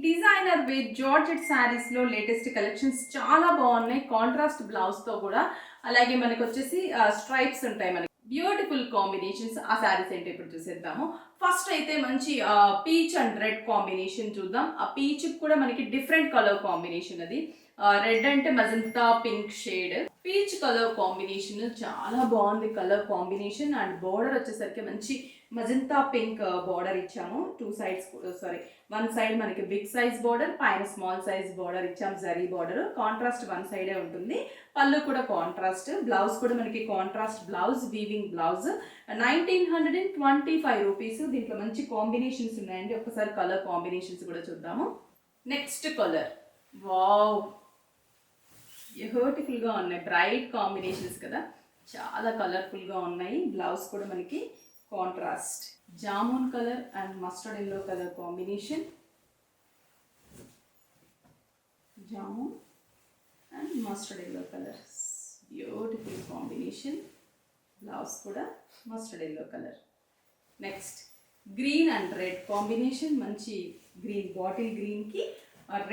Designer wear georgette శారీస్లో latest collections చాలా బాగున్నాయి. కాంట్రాస్ట్ బ్లౌజ్తో కూడా, అలాగే మనకు వచ్చేసి స్ట్రైప్స్ ఉంటాయి. మనకి బ్యూటిఫుల్ కాంబినేషన్స్. ఆ శారీస్ ఏంటో ఇప్పుడు చూసేద్దాము. ఫస్ట్ అయితే మంచి పీచ్ అండ్ రెడ్ కాంబినేషన్ చూద్దాం. ఆ పీచ్ కూడా మనకి డిఫరెంట్ కలర్ కాంబినేషన్. అది రెడ్ అంటే magenta pink shade, peach colour combination చాలా బాగుంది. కలర్ కాంబినేషన్ అండ్ బోర్డర్ వచ్చేసరికి మంచి మజంతా పింక్ బార్డర్ ఇచ్చాము. వన్ సైడ్ మనకి బిగ్ సైజ్ బార్డర్, పైన స్మాల్ సైజ్ బార్డర్ ఇచ్చాము. జరీ బార్డర్ కాంట్రాస్ట్ వన్ సైడే ఉంటుంది. పళ్ళు కూడా కాంట్రాస్ట్, బ్లౌజ్ కూడా మనకి contrast blouse, weaving blouse. 1925 rupees. దీంట్లో మంచి కాంబినేషన్స్ ఉన్నాయండి. ఒకసారి కలర్ కాంబినేషన్స్ కూడా చూద్దాము. నెక్స్ట్ కలర్, వావ్, బ్యూటిఫుల్గా ఉన్నాయి. బ్రైట్ కాంబినేషన్స్ కదా, చాలా కలర్ఫుల్గా ఉన్నాయి. బ్లౌజ్ కూడా మనకి contrast jamun colour and mustard yellow colour combination. Jamun and mustard yellow colour, beautiful combination. Blouse కూడా mustard yellow colour. Next green and red combination. మంచి గ్రీన్, బాటిల్ గ్రీన్కి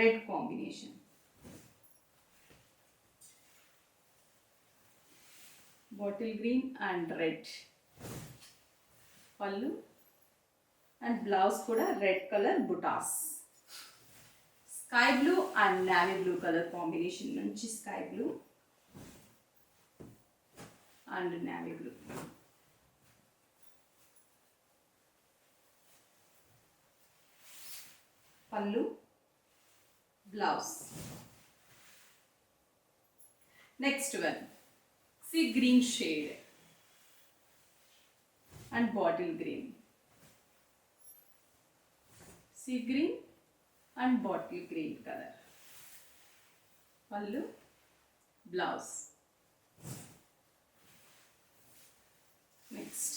red combination. Bottle green and red pallu and blouse కూడా red colour బుటాస్. Sky blue and navy blue colour combination. మంచి sky blue and navy blue. Pallu, blouse. Next one sea green shade and bottle green. Sea green and bottle green color. Pallu, blouse. Next,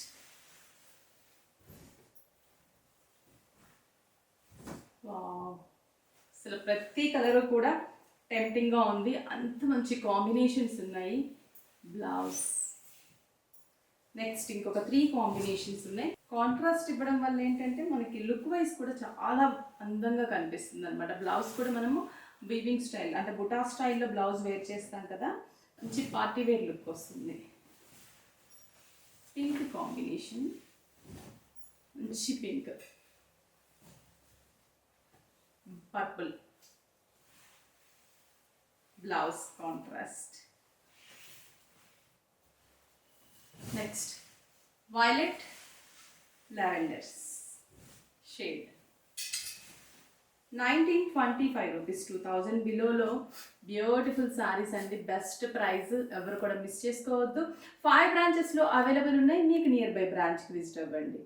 wow, అసలు ప్రతి colour కూడా టెంప్టింగ్గా ఉంది. అంత మంచి combinations ఉన్నాయి. Blouse. Next ఇంకొక 3 combinations ఉన్నాయి. కాంట్రాస్ట్ ఇవ్వడం వల్ల ఏంటంటే మనకి లుక్ వైజ్ కూడా చాలా అందంగా కనిపిస్తుంది అనమాట. బ్లౌజ్ కూడా మనము వీవింగ్ స్టైల్ అంటే బుటా స్టైల్లో బ్లౌజ్ వేర్ చేస్తాం కదా, మంచి పార్టీ వేర్ లుక్ వస్తుంది. పింక్ కాంబినేషన్, మంచి pink, purple. Blouse contrast. Next violet lavenders shade. 1925 rupees. 2000 బిలోలో బ్యూటిఫుల్ శారీస్ అండి. బెస్ట్ ప్రైస్, ఎవరు కూడా మిస్ చేసుకోవద్దు. 5 బ్రాంచెస్లో అవైలబుల్ ఉన్నాయి. మీకు నియర్ బై బ్రాంచ్కి విజిట్ అవ్వండి.